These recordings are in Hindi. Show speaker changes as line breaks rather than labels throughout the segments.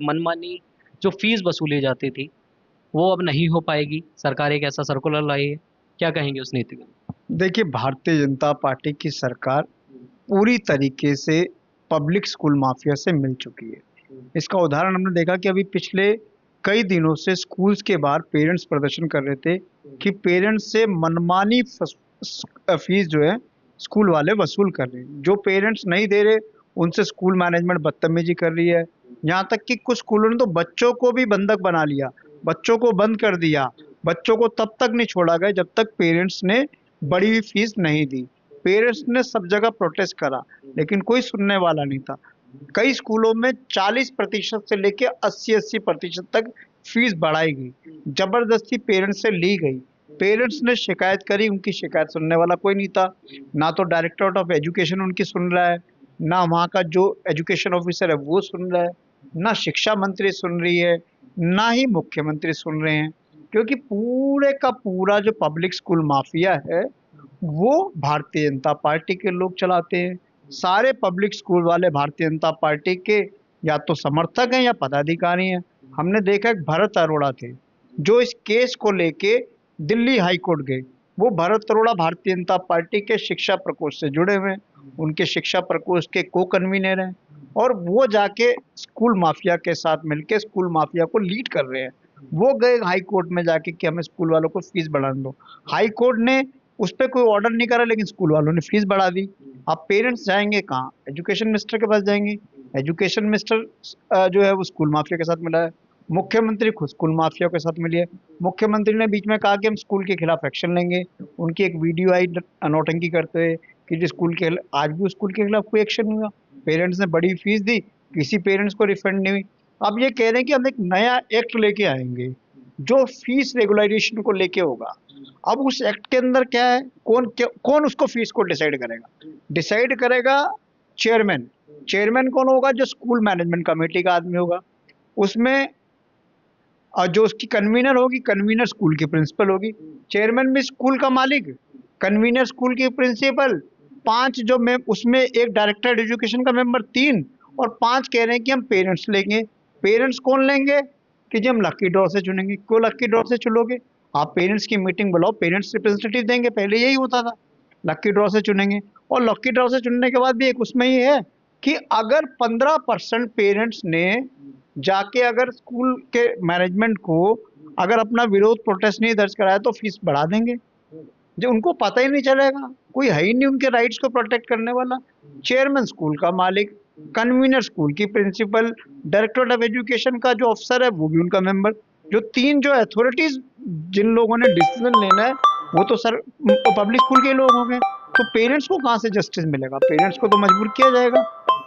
मनमानी जो फीस वसूली जाती थी वो अब नहीं हो पाएगी। सरकार एक ऐसा सर्कुलर लाई है, क्या कहेंगे उस नीति को?
देखिए, भारतीय जनता पार्टी की सरकार पूरी तरीके से पब्लिक स्कूल माफिया से मिल चुकी है। इसका उदाहरण हमने देखा कि अभी पिछले कई दिनों से स्कूल्स के बाहर पेरेंट्स प्रदर्शन कर रहे थे कि पेरेंट्स से मनमानी फीस जो है स्कूल वाले वसूल कर रहे हैं। जो पेरेंट्स नहीं दे रहे उनसे स्कूल मैनेजमेंट बदतमीजी कर रही है। यहाँ तक कि कुछ स्कूलों ने तो बच्चों को भी बंधक बना लिया, बच्चों को बंद कर दिया। बच्चों को तब तक नहीं छोड़ा गया जब तक पेरेंट्स ने बड़ी हुई फीस नहीं दी। पेरेंट्स ने सब जगह प्रोटेस्ट करा, लेकिन कोई सुनने वाला नहीं था। कई स्कूलों में 40% से लेके 80-80% तक फीस बढ़ाई गई, जबरदस्ती पेरेंट्स से ली गई। पेरेंट्स ने शिकायत करी, उनकी शिकायत सुनने वाला कोई नहीं था। ना तो डायरेक्टरेट ऑफ एजुकेशन उनकी सुन रहा है, ना वहाँ का जो एजुकेशन ऑफिसर है वो सुन रहा है, ना शिक्षा मंत्री सुन रही है, ना ही मुख्यमंत्री सुन रहे हैं। क्योंकि पूरे का पूरा जो पब्लिक स्कूल माफिया है वो भारतीय जनता पार्टी के लोग चलाते हैं। सारे पब्लिक स्कूल वाले भारतीय जनता पार्टी के या तो समर्थक हैं या पदाधिकारी हैं। हमने देखा एक भरत अरोड़ा थे जो इस केस को लेके दिल्ली हाई कोर्ट गए। वो भरत अरोड़ा भारतीय जनता पार्टी के शिक्षा प्रकोष्ठ से जुड़े हुए हैं, उनके शिक्षा प्रकोष्ठ के को कन्वीनर हैं, और वो जाके स्कूल माफिया के साथ मिलके स्कूल माफिया को लीड कर रहे हैं। वो गए हाई कोर्ट में जाके कि हमें स्कूल वालों को फीस बढ़ा दो। हाई कोर्ट ने उस पर कोई ऑर्डर नहीं करा, लेकिन स्कूल वालों ने फीस बढ़ा दी। अब पेरेंट्स जाएंगे कहाँ? एजुकेशन मिनिस्टर के पास जाएंगे। एजुकेशन मिनिस्टर जो है वो स्कूल माफिया के साथ मिला है। मुख्यमंत्री खुद स्कूल माफिया के साथ मिली है। मुख्यमंत्री ने बीच में कहा कि हम स्कूल के खिलाफ एक्शन लेंगे। उनकी एक वीडियो आई नौटंकी करते हुए कि जो स्कूल के आज भी स्कूल के खिलाफ कोई एक्शन नहीं हुआ। पेरेंट्स ने बड़ी फीस दी, किसी पेरेंट्स को रिफंड नहीं हुई। अब ये कह रहे हैं कि हम एक नया एक्ट लेके आएंगे जो फीस रेगुलराइजेशन को लेके होगा। अब उस एक्ट के अंदर क्या है, कौन उसको फीस को डिसाइड करेगा? डिसाइड करेगा चेयरमैन। चेयरमैन कौन होगा? जो स्कूल मैनेजमेंट कमेटी का आदमी होगा। उसमें और जो उसकी कन्वीनर होगी, कन्वीनर स्कूल की प्रिंसिपल होगी। चेयरमैन भी स्कूल का मालिक, कन्वीनर स्कूल की प्रिंसिपल, पांच जो में उसमें एक डायरेक्टर एजुकेशन का मेंबर, तीन, और पांच कह रहे हैं कि हम पेरेंट्स लेंगे। पेरेंट्स कौन लेंगे? कि जी हम लक्की ड्रॉ से चुनेंगे। क्यों लक्की ड्रॉ से चुनोगे? आप पेरेंट्स की मीटिंग बुलाओ, पेरेंट्स रिप्रेजेंटेटिव देंगे। पहले यही होता था, लक्की ड्रॉ से चुनेंगे। और लक्की ड्रॉ से चुनने के बाद भी एक उसमें ही है कि अगर 15% पेरेंट्स ने जाके अगर स्कूल के मैनेजमेंट को अगर अपना विरोध प्रोटेस्ट नहीं दर्ज कराया तो फीस बढ़ा देंगे। जो उनको पता ही नहीं चलेगा, कोई है ही नहीं उनके राइट्स को प्रोटेक्ट करने वाला। चेयरमैन स्कूल का मालिक, कन्वीनर स्कूल की प्रिंसिपल, डायरेक्टर ऑफ एजुकेशन का जो अफसर है वो भी उनका मेंबर। जो तीन जो अथॉरिटीज जिन लोगों ने डिसीजन लेना है वो तो सर पब्लिक स्कूल के लोग हो गए। तो पेरेंट्स को कहाँ से जस्टिस मिलेगा? पेरेंट्स को तो मजबूर किया जाएगा।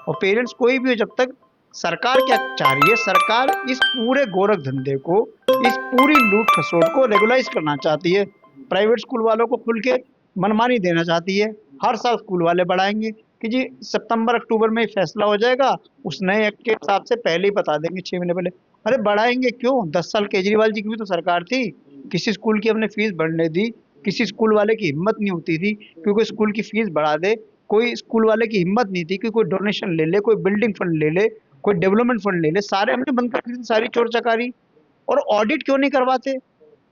और पेरेंट्स कोई भी हो, जब तक सरकार क्या चाह रही है, सरकार इस पूरे गोरख धंधे को, इस पूरी लूट खसोट को रेगुलाइज करना चाहती है। प्राइवेट स्कूल वालों को खुल के मनमानी देना चाहती है। हर साल स्कूल वाले बढ़ाएंगे कि जी सितंबर अक्टूबर में फैसला हो जाएगा, उस नए एक्ट के हिसाब से पहले ही बता देंगे 6 महीने पहले। अरे बढ़ाएंगे क्यों? 10 साल केजरीवाल जी की भी तो सरकार थी, किसी स्कूल की हमने फीस बढ़ने दी? किसी स्कूल वाले की हिम्मत नहीं होती थी क्योंकि स्कूल की फीस बढ़ा दे। कोई स्कूल वाले की हिम्मत नहीं थी कि कोई डोनेशन ले ले, कोई बिल्डिंग फंड ले ले, कोई डेवलपमेंट फंड ले ले। सारे हमने बंद कर दी थी, सारी चोर चकारी। और ऑडिट क्यों नहीं करवाते?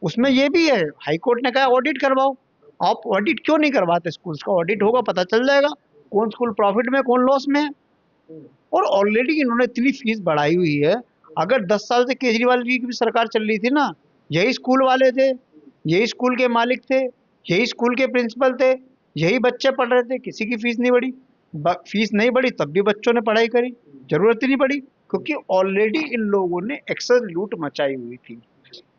उसमें ये भी है, हाई कोर्ट ने कहा ऑडिट करवाओ। आप ऑडिट क्यों नहीं करवाते? स्कूल्स का ऑडिट होगा, पता चल जाएगा कौन स्कूल प्रॉफिट में, कौन लॉस में है। और ऑलरेडी इन्होंने इतनी फीस बढ़ाई हुई है। अगर 10 साल से केजरीवाल जी की भी सरकार चल रही थी ना, यही स्कूल वाले थे, यही स्कूल के मालिक थे, यही स्कूल के प्रिंसिपल थे, यही बच्चे पढ़ रहे थे, किसी की फीस नहीं बढ़ी। फीस नहीं बढ़ी तब भी बच्चों ने पढ़ाई करी, जरूरत ही नहीं पड़ी, क्योंकि ऑलरेडी इन लोगों ने एक्सेस लूट मचाई हुई थी।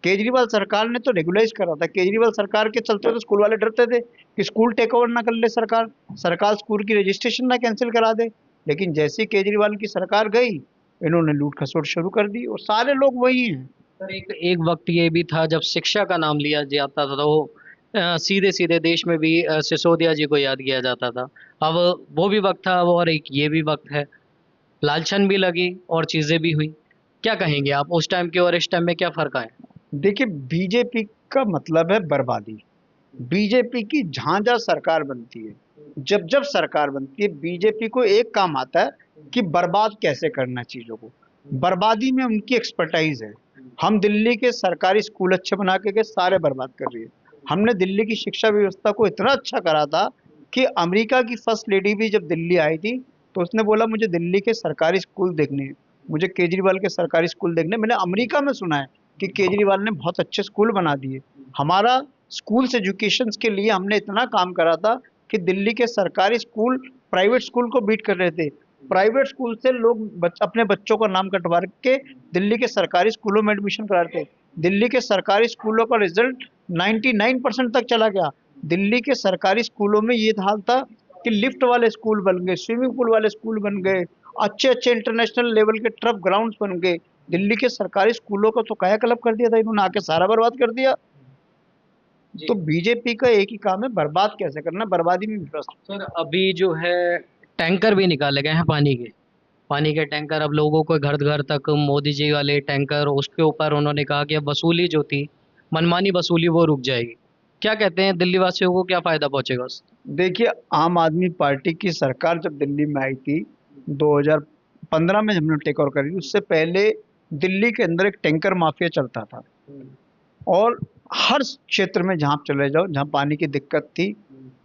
केजरीवाल सरकार ने तो रेगुलाइज करा था। केजरीवाल सरकार के चलते तो स्कूल वाले डरते थे कि स्कूल टेक ओवर ना कर ले सरकार, सरकार स्कूल की रजिस्ट्रेशन ना कैंसिल करा दे। लेकिन जैसी केजरीवाल की सरकार गई, इन्होंने लूट खसोट शुरू कर दी और सारे लोग वही हैं।
सर, एक एक वक्त ये भी था जब शिक्षा का नाम लिया जाता था तो सीधे सीधे देश में भी सिसोदिया जी को याद किया जाता था। अब वो भी वक्त था, और एक ये भी वक्त है। लालछन भी लगी और चीजें भी हुई। क्या कहेंगे आप उस टाइम के और इस टाइम में क्या फर्क है?
देखिए, बीजेपी का मतलब है बर्बादी। बीजेपी की जहां जहां सरकार बनती है, जब जब सरकार बनती है, बीजेपी को एक काम आता है कि बर्बाद कैसे करना है चीजों को। बर्बादी में उनकी एक्सपर्टाइज है। हम दिल्ली के सरकारी स्कूल अच्छे बना के सारे बर्बाद कर रही है। हमने दिल्ली की शिक्षा व्यवस्था को इतना अच्छा करा था कि अमेरिका की फर्स्ट लेडी भी जब दिल्ली आई थी तो उसने बोला मुझे दिल्ली के सरकारी स्कूल देखने हैं, मुझे केजरीवाल के सरकारी स्कूल देखने हैं। मैंने अमेरिका में सुना है कि केजरीवाल ने बहुत अच्छे स्कूल बना दिए। हमारा स्कूल्स एजुकेशन के लिए हमने इतना काम करा था कि दिल्ली के सरकारी स्कूल प्राइवेट स्कूल को बीट कर रहे थे। प्राइवेट स्कूल से लोग अपने बच्चों का नाम कटवा के दिल्ली के सरकारी स्कूलों में एडमिशन कराते थे। दिल्ली के सरकारी स्कूलों का रिजल्ट 99% तक चला गया। दिल्ली के सरकारी स्कूलों में ये हाल था कि लिफ्ट वाले स्कूल बन गए, स्विमिंग पूल वाले स्कूल बन गए, अच्छे अच्छे इंटरनेशनल लेवल के टर्फ ग्राउंड्स बन गए। दिल्ली के सरकारी स्कूलों का तो कायाकल्प कर दिया था इन्होंने, आके सारा बर्बाद कर दिया। तो बीजेपी का एक ही काम है, बर्बाद कैसे करना, बर्बादी में विश्वास।
सर अभी जो है टैंकर भी निकाले गए हैं पानी के टैंकर अब लोगों को घर घर तक मोदी जी वाले टैंकर, उसके ऊपर उन्होंने कहा कि अब वसूली जो थी मनमानी वसूली वो रुक जाएगी। क्या कहते हैं दिल्ली वासियों को क्या फायदा पहुंचेगा उससे?
देखिए, आम आदमी पार्टी की सरकार जब दिल्ली में आई थी 2015 में, हमने टेक ओवर करी, उससे पहले दिल्ली के अंदर एक टैंकर माफिया चलता था। और हर क्षेत्र में जहाँ चले जाओ, जहाँ पानी की दिक्कत थी,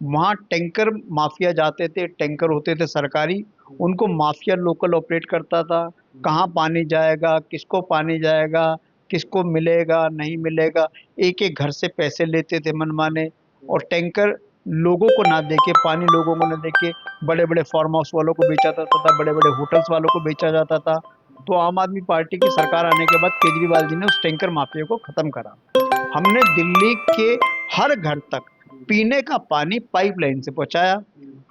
वहाँ टैंकर माफिया जाते थे। टैंकर होते थे सरकारी, उनको माफिया लोकल ऑपरेट करता था। कहाँ पानी जाएगा, किसको पानी जाएगा, किसको मिलेगा नहीं मिलेगा, एक एक घर से पैसे लेते थे मनमाने। और टैंकर लोगों को ना देके, पानी लोगों को ना देके बड़े बड़े फार्म हाउस वालों को बेचा जाता था, बड़े बड़े होटल्स वालों को बेचा जाता था। तो आम आदमी पार्टी की सरकार आने के बाद केजरीवाल जी ने उस टैंकर माफिया को खत्म करा। हमने दिल्ली के हर घर तक पीने का पानी पाइपलाइन से पहुंचाया।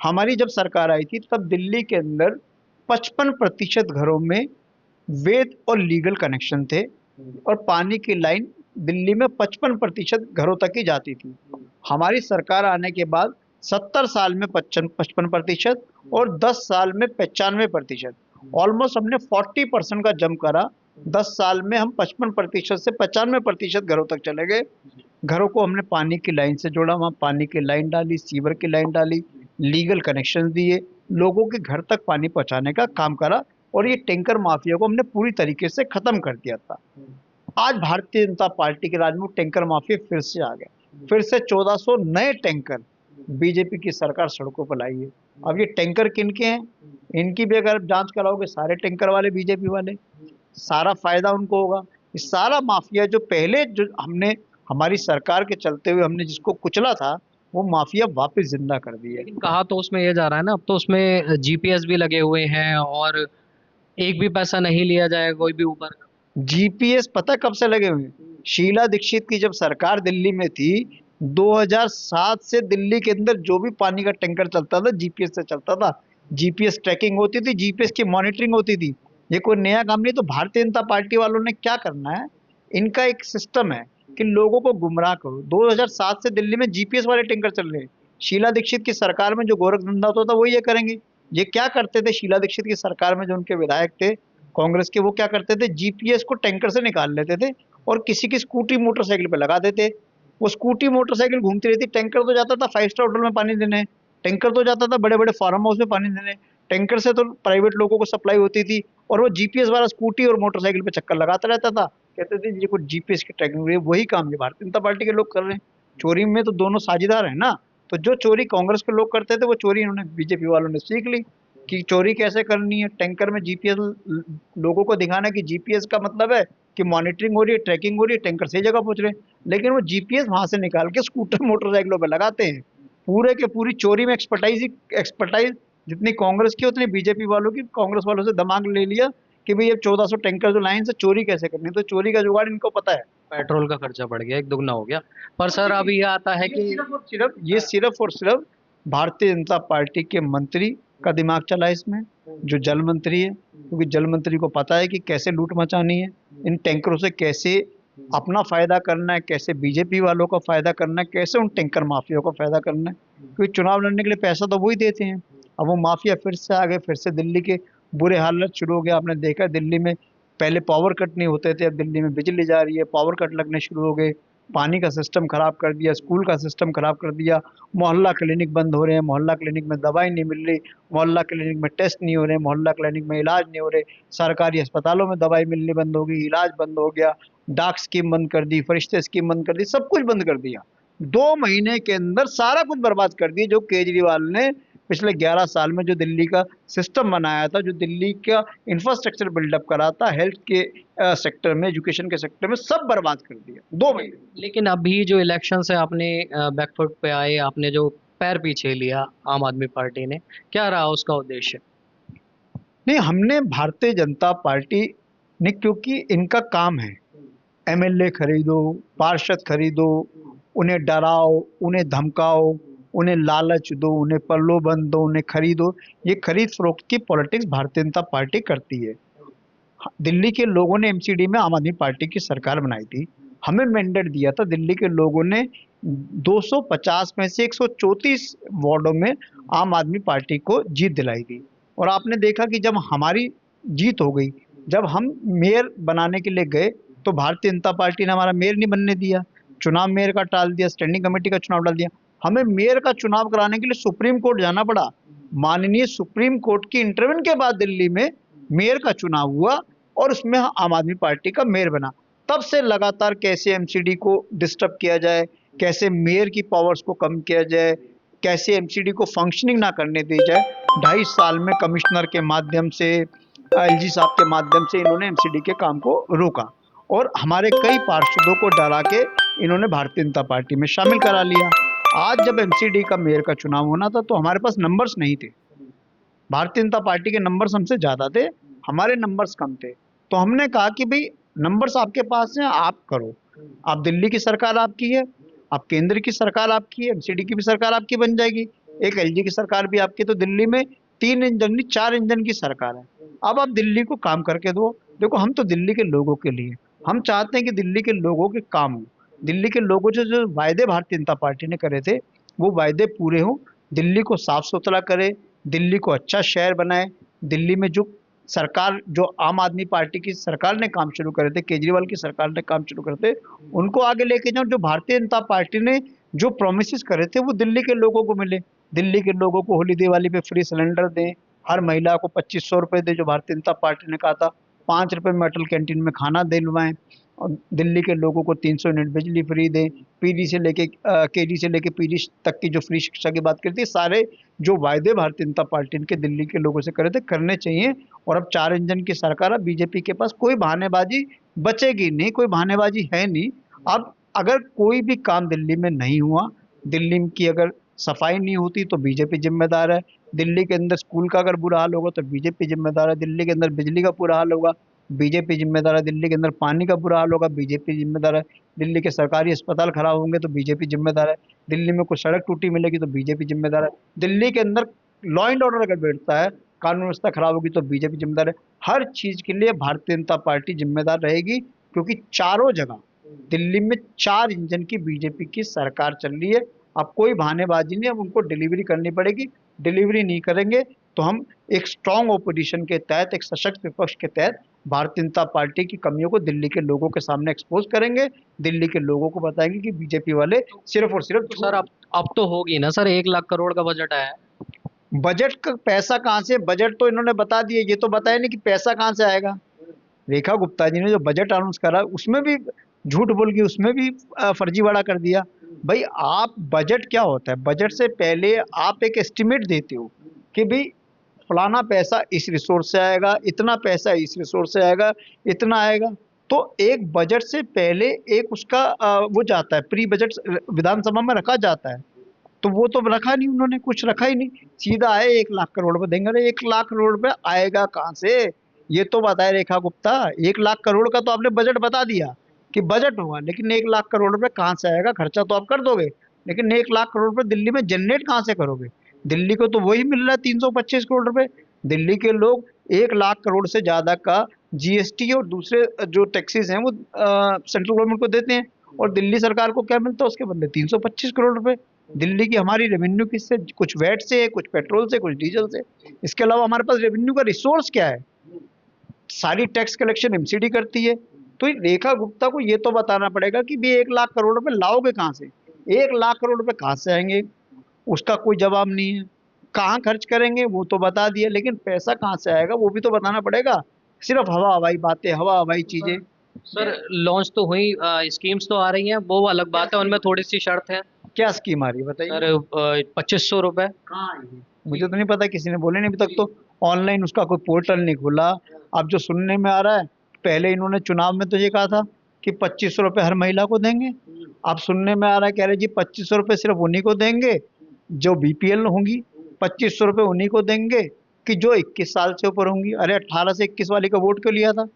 हमारी जब सरकार आई थी तब दिल्ली के अंदर 55% घरों में वैध और लीगल कनेक्शन थे, और पानी की लाइन दिल्ली में 55% घरों तक ही जाती थी। हमारी सरकार आने के बाद 70 साल में 55% और 10 साल में 95%, ऑलमोस्ट हमने 40% का जंप करा। 10 साल में हम 55% से 95% घरों तक चले गए। घरों को हमने पानी की लाइन से जोड़ा, वहाँ पानी की लाइन डाली, सीवर की लाइन डाली, लीगल कनेक्शन दिए, लोगों के घर तक पानी पहुँचाने का काम करा। और ये टैंकर माफिया को हमने पूरी तरीके से खत्म कर दिया था। आज भारतीय जनता पार्टी के राज में टैंकर माफिया फिर से आ गया। फिर से 1400 नए टैंकर बीजेपी की सरकार सड़कों पर लाई है। अब ये टैंकर किनके हैं, इनकी भी अगर आप जांच कराओगे, सारे टैंकर वाले बीजेपी वाले, सारा फायदा उनको होगा। ये सारा माफिया जो पहले जो हमने हमारी सरकार के चलते हुए हमने जिसको कुचला था, वो माफिया वापस जिंदा कर दिया है।
लेकिन कहा तो उसमें ये जा रहा है ना, अब तो उसमें जीपीएस भी लगे हुए हैं और एक भी पैसा नहीं लिया जाएगा कोई भी ऊपर का।
जीपीएस पता कब से लगे हुए हैं? शीला दीक्षित की जब सरकार दिल्ली में थी 2007 से दिल्ली के अंदर जो भी पानी का टैंकर चलता था जीपीएस से चलता था। जीपीएस ट्रैकिंग होती थी, जीपीएस की मॉनिटरिंग होती थी। ये कोई नया काम नहीं। तो भारतीय जनता पार्टी वालों ने क्या करना है, इनका एक सिस्टम है कि लोगों को गुमराह करो। 2007 से दिल्ली में जीपीएस वाले टैंकर चल रहे हैं। शीला दीक्षित की सरकार में जो गोरख धंधा होता था वो ये करेंगे। ये क्या करते थे, शीला दीक्षित की सरकार में जो उनके विधायक थे कांग्रेस के, वो क्या करते थे, जीपीएस को टैंकर से निकाल लेते थे और किसी की स्कूटी मोटरसाइकिल पे लगा देते। वो स्कूटी मोटरसाइकिल घूमती रहती, टैंकर तो जाता था 5 स्टार होटल में पानी देने, टैंकर तो जाता था बड़े बड़े फार्म हाउस में पानी देने, टैंकर से तो प्राइवेट लोगों को सप्लाई होती थी। और वो जीपीएस वाला स्कूटी और मोटरसाइकिल पे चक्कर लगाता रहता था, कहते थे जी कुछ जीपीएस की ट्रैकिंग हो रही है। वही काम जो भारतीय जनता पार्टी के लोग कर रहे हैं। चोरी में तो दोनों साझेदार है ना। तो जो चोरी कांग्रेस के लोग करते थे वो चोरी इन्होंने बीजेपी वालों ने सीख ली कि चोरी कैसे करनी है। टैंकर में जीपीएस लोगों को दिखाना कि जीपीएस का मतलब है कि मॉनिटरिंग हो रही है, ट्रैकिंग हो रही है, टैंकर सही जगह पहुंच रहे हैं। लेकिन वो जीपीएस वहां से निकाल के स्कूटर मोटरसाइकिलों पर लगाते हैं। पूरे के पूरी चोरी में एक्सपर्टाइज जितनी कांग्रेस की उतनी बीजेपी वालों की। कांग्रेस वालों से दिमाग ले लिया कि भाई ये 1400 टैंकर जो लाइन से चोरी कैसे करनी है, तो चोरी का जुगाड़ इनको पता है।
पेट्रोल का खर्चा बढ़ गया, एक दुगना हो गया। पर सर अभी ये आता है कि
सिर्फ और सिर्फ भारतीय जनता पार्टी के मंत्री का दिमाग चला है इसमें, जो जल मंत्री है। क्योंकि जल मंत्री को पता है कि कैसे लूट मचानी है, इन टैंकरों से कैसे अपना फायदा करना है, कैसे बीजेपी वालों का फायदा करना है, कैसे उन टैंकर माफिया को फायदा करना है। क्योंकि चुनाव लड़ने के लिए पैसा तो वही देते हैं। अब वो माफिया फिर से आ गए, फिर से दिल्ली के बुरे हालत शुरू हो गया। आपने देखा दिल्ली में पहले पावर कट नहीं होते थे, अब दिल्ली में बिजली जा रही है, पावर कट लगने शुरू हो गए। पानी का सिस्टम खराब कर दिया, स्कूल का सिस्टम खराब कर दिया, मोहल्ला क्लिनिक बंद हो रहे हैं, मोहल्ला क्लिनिक में दवाई नहीं मिल रही, मोहल्ला क्लिनिक में टेस्ट नहीं हो रहे, मोहल्ला क्लिनिक में इलाज नहीं हो रहे, सरकारी अस्पतालों में दवाई मिलनी बंद हो गई, इलाज बंद हो गया, डाक स्कीम बंद कर दी, फरिश्ते स्कीम बंद कर दी, सब कुछ बंद कर दिया। 2 महीने के अंदर सारा कुछ बर्बाद कर दिया जो केजरीवाल ने पिछले 11 साल में जो दिल्ली का सिस्टम बनाया था, जो दिल्ली का इंफ्रास्ट्रक्चर बिल्डअप करा था, हेल्थ के सेक्टर में, एजुकेशन के सेक्टर में, सब बर्बाद कर दिया 2 महीने।
लेकिन अभी जो इलेक्शन से आपने बैकफुट पे आए, आपने जो पैर पीछे लिया आम आदमी पार्टी ने, क्या रहा उसका उद्देश्य?
नहीं, हमने भारतीय जनता पार्टी ने, क्योंकि इनका काम है एमएलए खरीदो, पार्षद खरीदो, उन्हें डराओ, उन्हें धमकाओ, उन्हें लालच दो, उन्हें प्रलोभन दो, उन्हें खरीदो, ये खरीद फरोख्त की पॉलिटिक्स भारतीय जनता पार्टी करती है। दिल्ली के लोगों ने एमसीडी में आम आदमी पार्टी की सरकार बनाई थी, हमें मैंडेट दिया था, दिल्ली के लोगों ने 250 में से 134 वार्डों में आम आदमी पार्टी को जीत दिलाई थी। और आपने देखा कि जब हमारी जीत हो गई, जब हम मेयर बनाने के लिए गए, तो भारतीय जनता पार्टी ने हमारा मेयर नहीं बनने दिया, चुनाव मेयर का टाल दिया, स्टैंडिंग कमेटी का चुनाव डाल दिया। हमें मेयर का चुनाव कराने के लिए सुप्रीम कोर्ट जाना पड़ा। माननीय सुप्रीम कोर्ट की इंटरवेंशन के बाद दिल्ली में मेयर का चुनाव हुआ और उसमें आम आदमी पार्टी का मेयर बना। तब से लगातार कैसे एमसीडी को डिस्टर्ब किया जाए, कैसे मेयर की पावर्स को कम किया जाए, कैसे एमसीडी को फंक्शनिंग ना करने दी जाए, 2.5 साल में कमिश्नर के माध्यम से, एलजी साहब के माध्यम से इन्होंने एमसीडी के काम को रोका और हमारे कई पार्षदों को डरा के इन्होंने भारतीय जनता पार्टी में शामिल करा लिया। आज जब एमसीडी का मेयर का चुनाव होना था तो हमारे पास नंबर्स नहीं थे, भारतीय जनता पार्टी के नंबर्स हमसे ज़्यादा थे, हमारे नंबर्स कम थे। तो हमने कहा कि भाई नंबर्स आपके पास हैं, आप करो, आप दिल्ली की सरकार आपकी है, आप केंद्र की सरकार आपकी है, एमसीडी की भी सरकार आपकी बन जाएगी, एक एलजी की सरकार भी आपकी। तो दिल्ली में 3 इंजन नहीं 4 इंजन की सरकार है। अब आप दिल्ली को काम करके दो। देखो, हम तो दिल्ली के लोगों के लिए, हम चाहते हैं कि दिल्ली के लोगों के काम हो, दिल्ली के लोगों से जो वायदे भारतीय जनता पार्टी ने करे थे वो वायदे पूरे हों, दिल्ली को साफ सुथरा करे, दिल्ली को अच्छा शहर बनाए, दिल्ली में जो सरकार, जो आम आदमी पार्टी की सरकार ने काम शुरू करे थे, केजरीवाल की सरकार ने काम शुरू करे थे, उनको आगे लेके जाओ। जो भारतीय जनता पार्टी ने जो प्रोमिस करे थे वो दिल्ली के लोगों को मिले। दिल्ली के लोगों को होली दिवाली पे फ्री सिलेंडर दें, हर महिला को 2500 रुपये दें जो भारतीय जनता पार्टी ने कहा था, 5 रुपये में अटल कैंटीन में खाना दिलवाएं, और दिल्ली के लोगों को 300 यूनिट बिजली फ्री दें, पीडी से लेके केडी से लेके पीजी तक की जो फ्री शिक्षा की बात करती है, सारे जो वायदे भारतीय जनता पार्टी के दिल्ली के लोगों से करे थे करने चाहिए। और अब 4 इंजन की सरकार, अब बीजेपी के पास कोई बहानेबाजी बचेगी नहीं, कोई बहानेबाजी है नहीं। अब अगर कोई भी काम दिल्ली में नहीं हुआ, दिल्ली की अगर सफाई नहीं होती तो बीजेपी जिम्मेदार है, दिल्ली के अंदर स्कूल का अगर बुरा हाल होगा तो बीजेपी जिम्मेदार है, दिल्ली के अंदर बिजली का बुरा हाल होगा बीजेपी जिम्मेदार है, दिल्ली के अंदर पानी का बुरा हाल होगा बीजेपी जिम्मेदार है, दिल्ली के सरकारी अस्पताल खराब होंगे तो बीजेपी जिम्मेदार है, दिल्ली में कोई सड़क टूटी मिलेगी तो बीजेपी जिम्मेदार है, दिल्ली के अंदर लॉ एंड ऑर्डर अगर बैठता है, कानून व्यवस्था खराब होगी तो बीजेपी जिम्मेदार है। हर चीज के लिए भारतीय जनता पार्टी जिम्मेदार रहेगी, क्योंकि चारों जगह दिल्ली में 4 इंजन की बीजेपी की सरकार चल रही है। अब कोई बहानेबाजी नहीं, अब उनको डिलीवरी करनी पड़ेगी, डिलीवरी नहीं करेंगे तो हम एक स्ट्रांग ओपोजिशन के तहत, एक सशक्त विपक्ष के तहत भारतीय जनता पार्टी की कमियों को दिल्ली के लोगों के सामने एक्सपोज करेंगे, दिल्ली के लोगों को बताएंगे कि बीजेपी वाले सिर्फ और सिर्फ।
तो सर अब तो होगी ना सर, 1 लाख करोड़ का बजट आया है।
बजट का पैसा कहाँ से, बजट तो इन्होंने बता दिए, ये तो बताया नहीं कि पैसा कहाँ से आएगा। रेखा गुप्ता जी ने जो बजट अनाउंस करा उसमें भी झूठ बोल के, उसमें भी फर्जीवाड़ा कर दिया। भाई, आप बजट क्या होता है, बजट से पहले आप एक एस्टिमेट देते हो कि भाई फलाना पैसा इस रिसोर्स से आएगा, इतना पैसा इस रिसोर्स से आएगा, इतना आएगा। तो एक बजट से पहले एक उसका वो जाता है, प्री बजट विधानसभा में रखा जाता है, तो वो तो रखा नहीं, उन्होंने कुछ रखा ही नहीं, सीधा आए 1 लाख करोड़ रुपए देंगे। अरे 1 लाख करोड़ रुपए आएगा कहाँ से, ये तो बताए रेखा गुप्ता। 1 लाख करोड़ का तो आपने बजट बता दिया कि बजट होगा, लेकिन 1 लाख करोड़ रुपए कहाँ से आएगा, खर्चा तो आप कर दोगे, लेकिन 1 लाख करोड़ रुपए दिल्ली में जनरेट कहाँ से करोगे। दिल्ली को तो वही मिल रहा है 325 करोड़ रुपए। दिल्ली के लोग 1 लाख करोड़ से ज्यादा का जीएसटी और दूसरे जो टैक्सेस हैं वो सेंट्रल गवर्नमेंट को देते हैं, और दिल्ली सरकार को क्या मिलता है उसके बदले 325 करोड़ रुपए। दिल्ली की हमारी रेवेन्यू किससे, कुछ वैट से है, कुछ पेट्रोल से, कुछ डीजल से। इसके अलावा हमारे पास रेवेन्यू का रिसोर्स क्या है, सारी टैक्स कलेक्शन एमसीडी करती है, तो रेखा गुप्ता को ये तो बताना पड़ेगा कि भी 1 लाख करोड़ रुपए लाओगे कहाँ से, 1 लाख करोड़ रुपए कहाँ से आएंगे, उसका कोई जवाब नहीं है। कहाँ खर्च करेंगे वो तो बता दिया, लेकिन पैसा कहाँ से आएगा वो भी तो बताना पड़ेगा। सिर्फ हवा हवाई बातें, हवा हवाई चीजें।
सर लॉन्च तो हुई, स्कीम्स तो आ रही हैं, वो अलग बात है, उनमें थोड़ी सी शर्त है।
क्या स्कीम आ रही है बताइए।
सर 2500 रुपए।
मुझे तो नहीं पता, किसी ने बोले नहीं अभी तक तो। ऑनलाइन उसका कोई पोर्टल नहीं खुला। अब जो सुनने में आ रहा है, पहले इन्होंने चुनाव में तो ये कहा था कि 2500 रुपये हर महिला को देंगे। अब सुनने में आ रहा है, कह रहे जी 2500 रुपये सिर्फ उन्हीं को देंगे जो बीपीएल होंगी, 2500 रुपये उन्हीं को देंगे कि जो 21 साल से ऊपर होंगी। अरे 18 से 21 वाली का वोट क्यों लिया था?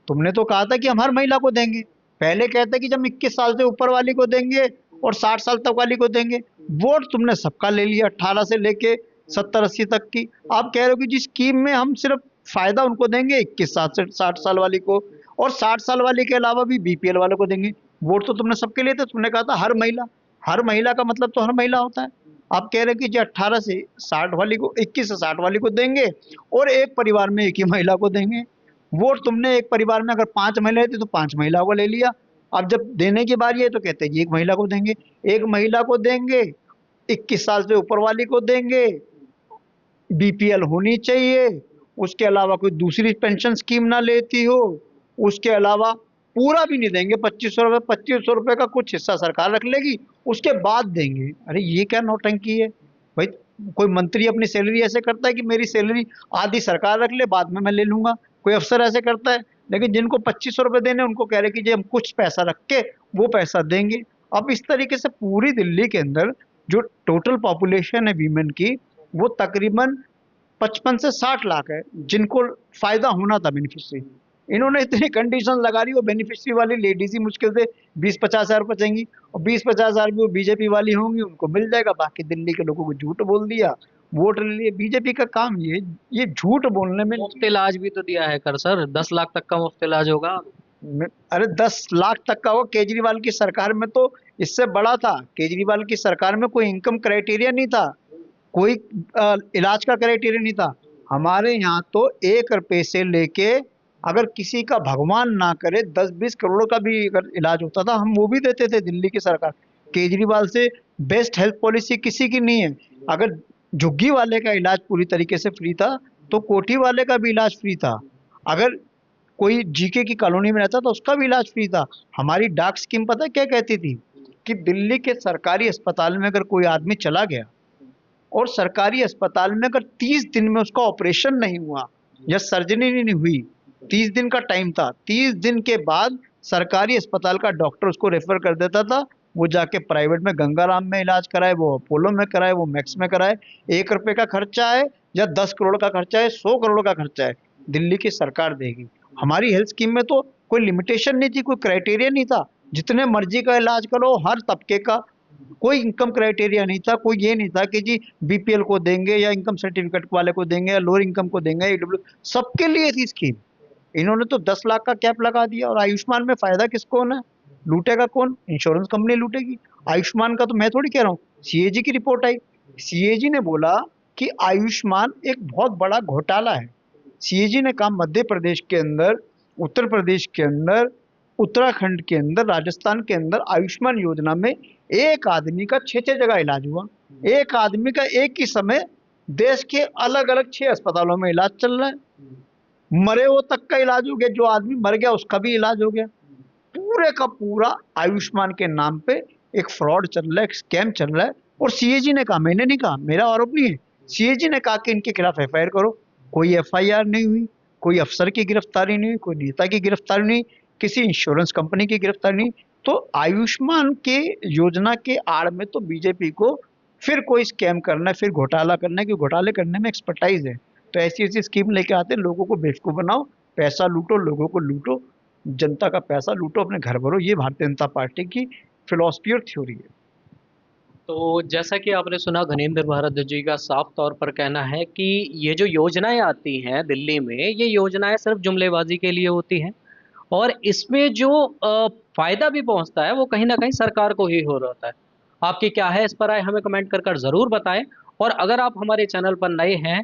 तुमने तो कहा था कि हम हर महिला को देंगे। पहले कहते कि जब 21 साल से ऊपर वाली को देंगे और 60 साल तक वाली को देंगे। वोट तुमने सबका ले लिया, 18 से लेके 70-80 तक की। आप कह रहे हो कि जिस स्कीम में हम सिर्फ फायदा उनको देंगे 21 साल से 60 साल वाली को, और 60 साल वाली के अलावा भी बीपीएल वालों को देंगे। वोट तो तुमने सबके लिए थे, तुमने कहा था हर महिला। हर महिला का मतलब तो हर महिला होता है। आप कह रहे हैं कि जो 18 से 60 वाली को, 21 से 60 वाली को देंगे और एक परिवार में एक ही महिला को देंगे। वोट तुमने एक परिवार में अगर 5 महिलाएं थी तो 5 महिलाओं को ले लिया। अब जब देने की बारी है तो कहते हैं जी एक महिला को देंगे, एक महिला को देंगे, 21 साल से ऊपर वाली को देंगे, बीपीएल होनी चाहिए, उसके अलावा कोई दूसरी पेंशन स्कीम ना लेती हो, उसके अलावा पूरा भी नहीं देंगे 2500 रुपये। 2500 रुपये का कुछ हिस्सा सरकार रख लेगी, उसके बाद देंगे। अरे ये क्या नौटंकी है भाई? कोई मंत्री अपनी सैलरी ऐसे करता है कि मेरी सैलरी आधी सरकार रख ले, बाद में मैं ले लूंगा? कोई अफसर ऐसे करता है? लेकिन जिनको 2500 रुपये देने उनको कह रहे कि जी हम कुछ पैसा रख के वो पैसा देंगे। अब इस तरीके से पूरी दिल्ली के अंदर जो टोटल पॉपुलेशन है वीमेन की, वो तकरीबन 55 से 60 लाख है जिनको फायदा होना था बेनिफिशियरी। इन्होंने इतनी कंडीशन लगा रही, वो बेनिफिशियरी वाली लेडीज ही मुश्किल से 20-50 हज़ार रुपये चाहिए, और 20-50 हज़ार भी वो बीजेपी वाली होंगी, उनको मिल जाएगा। बाकी दिल्ली के लोगों को झूठ बोल दिया, वोट ले लिए। बीजेपी का काम ये झूठ बोलने में।
मुफ्त इलाज भी तो दिया है कर सर, 10 लाख तक का मुफ्त इलाज होगा।
अरे 10 लाख तक का हो, केजरीवाल की सरकार में तो इससे बड़ा था। केजरीवाल की सरकार में कोई इनकम क्राइटेरिया नहीं था, कोई इलाज का क्राइटेरिया नहीं था। हमारे यहाँ तो 1 रुपये से लेके, अगर किसी का भगवान ना करे 10-20 करोड़ का भी अगर इलाज होता था, हम वो भी देते थे। दिल्ली की सरकार, केजरीवाल से बेस्ट हेल्थ पॉलिसी किसी की नहीं है। अगर झुग्गी वाले का इलाज पूरी तरीके से फ्री था, तो कोठी वाले का भी इलाज फ्री था। अगर कोई जीके की कॉलोनी में रहता तो उसका भी इलाज फ्री था। हमारी डाक स्कीम पता है क्या कहती थी? कि दिल्ली के सरकारी अस्पताल में अगर कोई आदमी चला गया और सरकारी अस्पताल में अगर 30 दिन में उसका ऑपरेशन नहीं हुआ या सर्जरी नहीं हुई, 30 दिन का टाइम था, 30 दिन के बाद सरकारी अस्पताल का डॉक्टर उसको रेफर कर देता था। वो जाके प्राइवेट में गंगाराम में इलाज कराए, वो अपोलो में कराए, वो मैक्स में कराए। 1 रुपये का खर्चा है या 10 करोड़ का खर्चा है, 100 करोड़ का खर्चा है, दिल्ली की सरकार देगी। हमारी हेल्थ स्कीम में तो कोई लिमिटेशन नहीं थी, कोई क्राइटेरिया नहीं था, जितने मर्जी का इलाज करो, हर तबके का। कोई इनकम क्राइटेरिया नहीं था, कोई ये नहीं था कि जी बीपीएल को देंगे या इनकम सर्टिफिकेट वाले को देंगे या लोअर इनकम को देंगे, ईडब्ल्यू, सबके लिए थी स्कीम। इन्होंने तो 10 लाख का कैप लगा दिया। और आयुष्मान में फायदा किसको होना है? लूटेगा कौन? Insurance company लूटेगी। आयुष्मान का तो मैं थोड़ी कह रहा हूँ, सीएजी की रिपोर्ट आई। सीएजी ने बोला कि आयुष्मान एक बहुत बड़ा घोटाला है। सीएजी ने कहा मध्य प्रदेश के अंदर, उत्तर प्रदेश के अंदर, उत्तराखंड के अंदर, राजस्थान के अंदर आयुष्मान योजना में एक आदमी का 6-6 जगह इलाज हुआ। एक आदमी का एक ही समय देश के अलग अलग 6 अस्पतालों में इलाज चल रहा है। मरे वो तक का इलाज हो गया, जो आदमी मर गया उसका भी इलाज हो गया। पूरे का पूरा आयुष्मान के नाम पे एक फ्रॉड चल रहा है, एक स्कैम चल रहा है। और सीएजी ने कहा, मैंने नहीं कहा, मेरा आरोप नहीं है, सीएजी ने कहा कि इनके खिलाफ एफआईआर करो। कोई एफआईआर नहीं हुई, कोई अफसर की गिरफ्तारी नहीं हुई, कोई नेता की गिरफ्तारी नहीं, किसी इंश्योरेंस कंपनी की गिरफ्तारी नहीं। तो आयुष्मान के योजना के आड़ में तो बीजेपी को फिर कोई स्कैम करना है, फिर घोटाला करना है, कि घोटाले करने में एक्सपर्टाइज है। तो ऐसी ऐसी स्कीम लेके आते हैं, लोगों को बेवकूफ़ बनाओ, पैसा लूटो, लोगों को लूटो, जनता का पैसा लूटो, अपने घर भरो। ये भारतीय जनता पार्टी की फिलॉसफी और थ्योरी है।
तो जैसा कि आपने सुना, घनेंद्र भारद्वाज जी का साफ तौर पर कहना है कि ये जो योजनाएं आती हैं दिल्ली में, ये योजनाएं सिर्फ जुमलेबाजी के लिए होती हैं, और इसमें जो फायदा भी पहुंचता है वो कहीं ना कहीं सरकार को ही हो रहा है। आपकी क्या है इस पर राय, हमें कमेंट कर ज़रूर बताएं। और अगर आप हमारे चैनल पर नए हैं